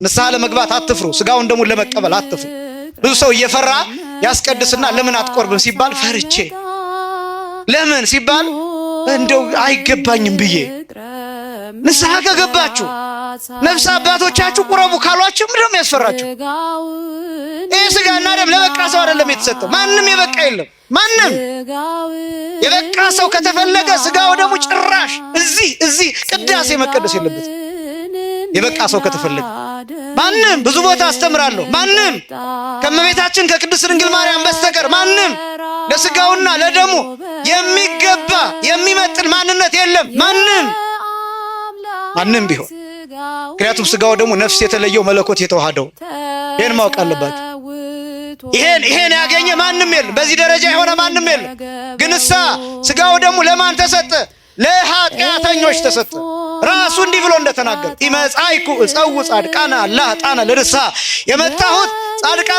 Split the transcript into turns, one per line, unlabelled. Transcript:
ንስሐ ለመግባት አትፍሩ፣ ስጋውን ደሙን ለመቀበል አትፍሩ። ብዙ ሰው እየፈራ ያስቀድስና ለምን አትቆርብም ሲባል ፈርቼ፣ ለምን ሲባል እንደው አይገባኝም ብዬ። ንስሐ ከገባችሁ ነፍስ አባቶቻችሁ ቁረቡ ካሏችሁ ምንም ያስፈራችሁ? ይህ ስጋና ደም ለበቃ ሰው አይደለም የተሰጠው። ማንም የበቃ የለም። ማንም የበቃ ሰው ከተፈለገ ስጋው ደሙ ጭራሽ እዚህ ቅዳሴ መቀደስ የለበት። የበቃ ሰው ከተፈለገ ማንም ብዙ ቦታ አስተምራለሁ፣ ማንም ከእመቤታችን ከቅድስት ድንግል ማርያም በስተቀር ማንም ለስጋውና ለደሙ የሚገባ የሚመጥን ማንነት የለም። ማንም ቢሆን ምክንያቱም ስጋው ደሙ ነፍስ የተለየው መለኮት የተዋሃደው ይሄን ማወቅ አለባችሁ። ይሄን ያገኘ ማንም የለም። በዚህ ደረጃ የሆነ ማንም የለም። ግንሳ ስጋው ደሙ ለማን ተሰጠ? ለኃጢአተኞች ተሰጠ። ራሱ እንዲህ ብሎ እንደተናገረ ኢመጻይኩ እጸው ጻድቃነ አላህ ጣና ለንስሐ የመጣሁት ጻድቃን